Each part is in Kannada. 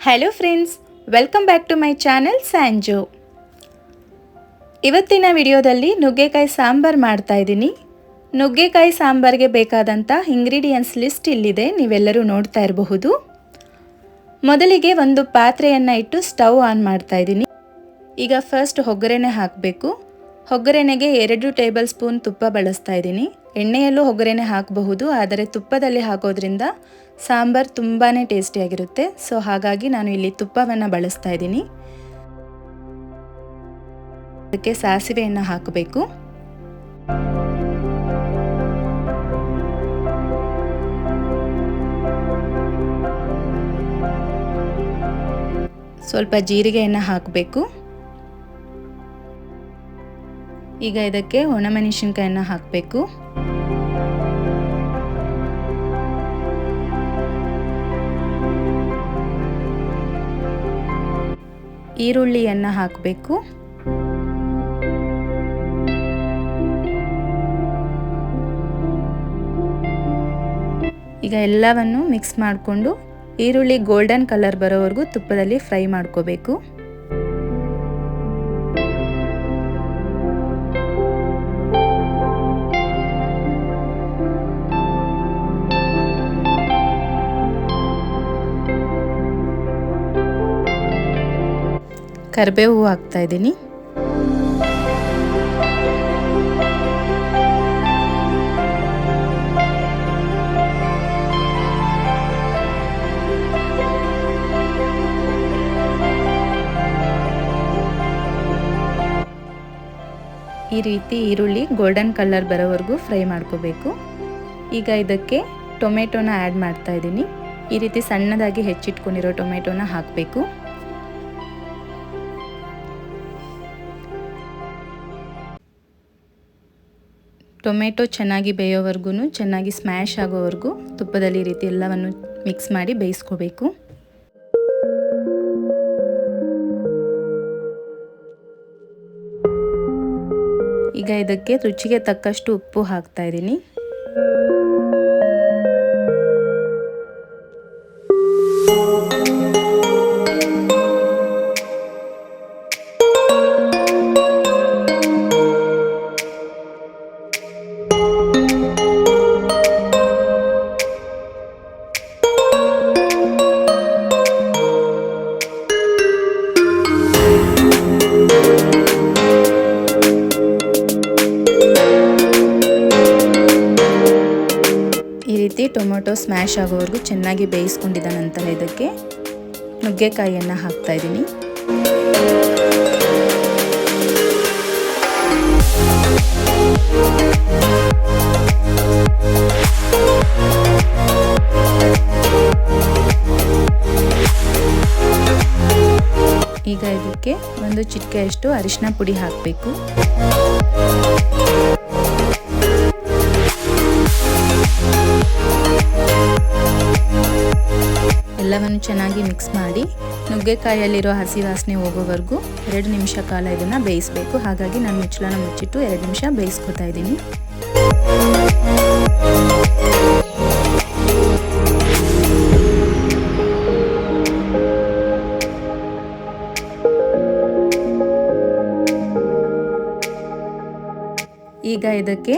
Hello friends, welcome back to my channel SanJyo. ಇವತ್ತಿನ ವಿಡಿಯೋದಲ್ಲಿ ನುಗ್ಗೆಕಾಯಿ ಸಾಂಬಾರ್ ಮಾಡ್ತಾ ಇದ್ದೀನಿ. ನುಗ್ಗೆಕಾಯಿ ಸಾಂಬಾರ್ಗೆ ಬೇಕಾದಂಥ ಇಂಗ್ರೀಡಿಯೆಂಟ್ಸ್ ಲಿಸ್ಟ್ ಇಲ್ಲಿದೆ, ನೀವೆಲ್ಲರೂ ನೋಡ್ತಾ ಇರಬಹುದು. ಮೊದಲಿಗೆ ಒಂದು ಪಾತ್ರೆಯನ್ನು ಇಟ್ಟು ಸ್ಟವ್ ಆನ್ ಮಾಡ್ತಾ ಇದ್ದೀನಿ. ಈಗ ಫಸ್ಟ್ ಒಗ್ಗರಣೆ ಹಾಕಬೇಕು. ಒಗ್ಗರಣೆಗೆ 2 ಟೇಬಲ್ ಸ್ಪೂನ್ ತುಪ್ಪ ಬಳಸ್ತಾ ಇದ್ದೀನಿ. ಎಣ್ಣೆಯಲ್ಲೂ ಒಗ್ಗರಣೆ ಹಾಕಬಹುದು, ಆದರೆ ತುಪ್ಪದಲ್ಲಿ ಹಾಕೋದ್ರಿಂದ ಸಾಂಬಾರ್ ತುಂಬಾ ಟೇಸ್ಟಿಯಾಗಿರುತ್ತೆ. ಸೊ ಹಾಗಾಗಿ ನಾನು ಇಲ್ಲಿ ತುಪ್ಪವನ್ನು ಬಳಸ್ತಾ ಇದ್ದೀನಿ. ಅದಕ್ಕೆ ಸಾಸಿವೆಯನ್ನು ಹಾಕಬೇಕು. ಸ್ವಲ್ಪ ಜೀರಿಗೆಯನ್ನು ಹಾಕಬೇಕು. ಈಗ ಇದಕ್ಕೆ ಒಣಮೆಣಸಿನಕಾಯಿಯನ್ನು ಹಾಕಬೇಕು. ಈರುಳ್ಳಿಯನ್ನು ಹಾಕಬೇಕು. ಈಗ ಎಲ್ಲವನ್ನು ಮಿಕ್ಸ್ ಮಾಡಿಕೊಂಡು ಈರುಳ್ಳಿ ಗೋಲ್ಡನ್ ಕಲರ್ ಬರೋವರೆಗೂ ತುಪ್ಪದಲ್ಲಿ ಫ್ರೈ ಮಾಡ್ಕೋಬೇಕು. ಕರಿಬೇವು ಹಾಕ್ತಾ ಇದ್ದೀನಿ. ಈ ರೀತಿ ಈರುಳ್ಳಿ ಗೋಲ್ಡನ್ ಕಲರ್ ಬರೋವರೆಗೂ ಫ್ರೈ ಮಾಡ್ಕೋಬೇಕು. ಈಗ ಇದಕ್ಕೆ ಟೊಮೆಟೊನ ಆ್ಯಡ್ ಮಾಡ್ತಾ ಇದ್ದೀನಿ. ಈ ರೀತಿ ಸಣ್ಣದಾಗಿ ಹೆಚ್ಚಿಟ್ಕೊಂಡಿರೋ ಟೊಮೆಟೊನ ಹಾಕಬೇಕು. ಟೊಮೆಟೊ ಚೆನ್ನಾಗಿ ಬೇಯೋವರೆಗೂ, ಚೆನ್ನಾಗಿ ಸ್ಮ್ಯಾಶ್ ಆಗೋವರೆಗೂ ತುಪ್ಪದಲ್ಲಿ ಈ ರೀತಿ ಎಲ್ಲವನ್ನು ಮಿಕ್ಸ್ ಮಾಡಿ ಬೇಯಿಸ್ಕೋಬೇಕು. ಈಗ ಇದಕ್ಕೆ ರುಚಿಗೆ ತಕ್ಕಷ್ಟು ಉಪ್ಪು ಹಾಕ್ತಾ ಇದ್ದೀನಿ. ಟೊಮೆಟೊ ಸ್ಮ್ಯಾಶ್ ಆಗೋವರೆಗೂ ಚೆನ್ನಾಗಿ ಬೇಯಿಸ್ಕೊಂಡಿದ್ದ ನಂತರ ಇದಕ್ಕೆ ನುಗ್ಗೆಕಾಯಿಯನ್ನು ಹಾಕ್ತಾ ಇದ್ದೀನಿ. ಈಗ ಇದಕ್ಕೆ ಒಂದು ಚಿಟಿಕೆಯಷ್ಟು ಅರಿಶಿನ ಪುಡಿ ಹಾಕಬೇಕು. ಎಲ್ಲವನ್ನು ಚೆನ್ನಾಗಿ ಮಿಕ್ಸ್ ಮಾಡಿ ನುಗ್ಗೆಕಾಯಲ್ಲಿರೋ ಹಸಿ ವಾಸನೆ ಹೋಗೋವರೆಗೂ 2 ನಿಮಿಷ ಕಾಲ ಇದನ್ನು ಬೇಯಿಸಬೇಕು. ಹಾಗಾಗಿ ನಾನು ಮುಚ್ಚಳನ ಮುಚ್ಚಿಟ್ಟು 2 ನಿಮಿಷ ಬೇಯಿಸ್ಕೊತಾ ಇದ್ದೀನಿ. ಈಗ ಇದಕ್ಕೆ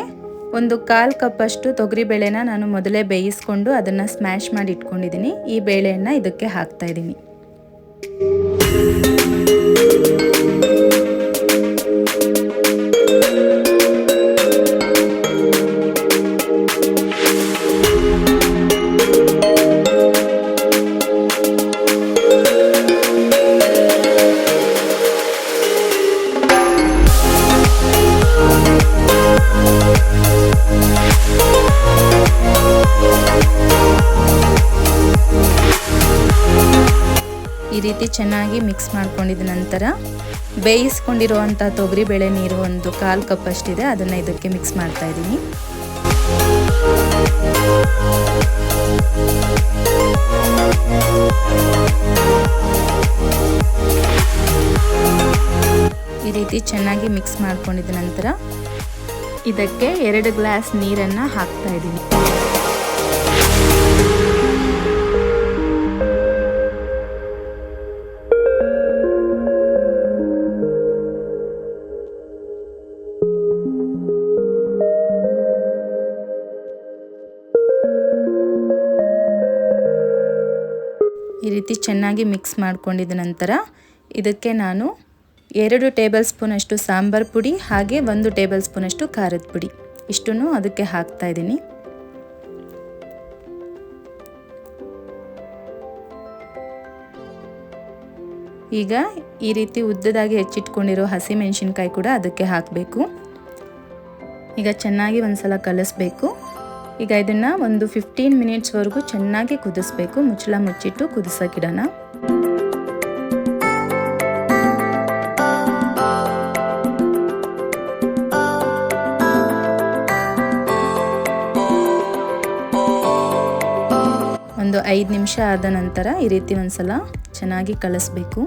ಒಂದು 1/4 ಕಪ್ ಅಷ್ಟು ತೊಗರಿಬೇಳೆನ ನಾನು ಮೊದಲೇ ಬೇಯಿಸ್ಕೊಂಡು ಅದನ್ನು ಸ್ಮ್ಯಾಶ್ ಮಾಡಿ ಇಟ್ಕೊಂಡಿದ್ದೀನಿ. ಈ ಬೇಳೆಯನ್ನು ಇದಕ್ಕೆ ಹಾಕ್ತಾ ಇದ್ದೀನಿ. ಈ ರೀತಿ ಚೆನ್ನಾಗಿ ಮಿಕ್ಸ್ ಮಾಡ್ಕೊಂಡಿದ ನಂತರ ಬೇಯಿಸ್ಕೊಂಡಿರುವಂಥ ತೊಗರಿಬೇಳೆ ನೀರು ಒಂದು 1/4 ಕಪ್ ಅಷ್ಟಿದೆ, ಅದನ್ನು ಇದಕ್ಕೆ ಮಿಕ್ಸ್ ಮಾಡ್ತಾ ಇದ್ದೀನಿ. ಈ ರೀತಿ ಚೆನ್ನಾಗಿ ಮಿಕ್ಸ್ ಮಾಡ್ಕೊಂಡಿದ ನಂತರ ಇದಕ್ಕೆ 2 ಗ್ಲಾಸ್ ನೀರನ್ನು ಹಾಕ್ತಾ ಇದ್ದೀನಿ. ಈ ರೀತಿ ಚೆನ್ನಾಗಿ ಮಿಕ್ಸ್ ಮಾಡ್ಕೊಂಡಿದ ನಂತರ ಇದಕ್ಕೆ ನಾನು 2 ಟೇಬಲ್ ಸ್ಪೂನ್ ಅಷ್ಟು ಸಾಂಬಾರ್ ಪುಡಿ ಹಾಗೆ 1 ಟೇಬಲ್ ಸ್ಪೂನ್ ಅಷ್ಟು ಖಾರದ ಪುಡಿ ಇಷ್ಟನ್ನು ಅದಕ್ಕೆ ಹಾಕ್ತಾ ಇದ್ದೀನಿ. ಈಗ ಈ ರೀತಿ ಉದ್ದದಾಗಿ ಹೆಚ್ಚಿಟ್ಕೊಂಡಿರೋ ಹಸಿಮೆಣಸಿನಕಾಯಿ ಕೂಡ ಅದಕ್ಕೆ ಹಾಕಬೇಕು. ಈಗ ಚೆನ್ನಾಗಿ ಒಂದ್ಸಲ ಕಲಿಸ್ಬೇಕು. ಈಗ ಇದನ್ನು ಒಂದು 15 ಮಿನಿಟ್ಸ್ವರೆಗೂ ಚೆನ್ನಾಗಿ ಕುದಿಸ್ಬೇಕು. ಮುಚ್ಚಳ ಮುಚ್ಚಿಟ್ಟು ಕುದಿಸೋಕ್ಕಿಡೋಣ. ಒಂದು 5 ನಿಮಿಷ ಆದ ನಂತರ ಈ ರೀತಿ ಒಂದ್ಸಲ ಚೆನ್ನಾಗಿ ಕಲಿಸ್ಬೇಕು.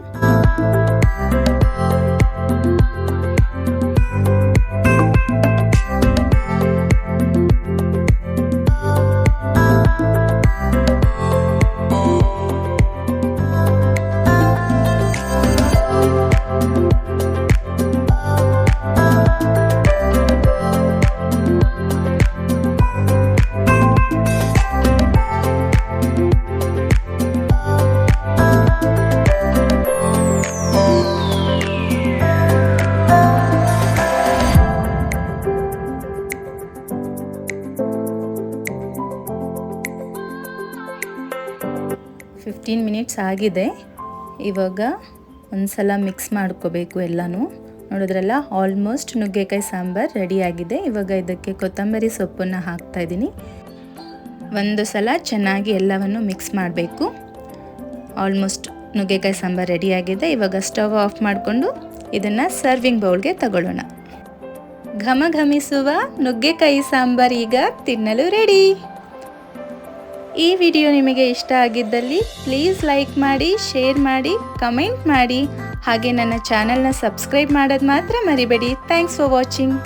ಫಿಫ್ಟೀನ್ ಮಿನಿಟ್ಸ್ ಆಗಿದೆ. ಇವಾಗ ಒಂದ್ಸಲ ಮಿಕ್ಸ್ ಮಾಡ್ಕೋಬೇಕು ಎಲ್ಲನೂ. ನೋಡಿದ್ರಲ್ಲ, ಆಲ್ಮೋಸ್ಟ್ ನುಗ್ಗೆಕಾಯಿ ಸಾಂಬಾರ್ ರೆಡಿಯಾಗಿದೆ. ಇವಾಗ ಇದಕ್ಕೆ ಕೊತ್ತಂಬರಿ ಸೊಪ್ಪನ್ನು ಹಾಕ್ತಾ ಇದ್ದೀನಿ. ಒಂದು ಸಲ ಚೆನ್ನಾಗಿ ಎಲ್ಲವನ್ನು ಮಿಕ್ಸ್ ಮಾಡಬೇಕು. ಆಲ್ಮೋಸ್ಟ್ ನುಗ್ಗೆಕಾಯಿ ಸಾಂಬಾರ್ ರೆಡಿಯಾಗಿದೆ. ಇವಾಗ ಸ್ಟವ್ ಆಫ್ ಮಾಡಿಕೊಂಡು ಇದನ್ನು ಸರ್ವಿಂಗ್ ಬೌಲ್ಗೆ ತಗೊಳ್ಳೋಣ. ಘಮ ಘಮಿಸುವ ನುಗ್ಗೆಕಾಯಿ ಸಾಂಬಾರ್ ಈಗ ತಿನ್ನಲು ರೆಡಿ. ಈ ವಿಡಿಯೋ ನಿಮಗೆ ಇಷ್ಟ ಆಗಿದ್ದಲ್ಲಿ ಪ್ಲೀಸ್ ಲೈಕ್ ಮಾಡಿ, ಶೇರ್ ಮಾಡಿ, ಕಮೆಂಟ್ ಮಾಡಿ, ಹಾಗೆ ನನ್ನ ಚಾನಲ್ನ ಸಬ್ಸ್ಕ್ರೈಬ್ ಮಾಡೋದು ಮಾತ್ರ ಮರಿಬೇಡಿ. Thanks for watching.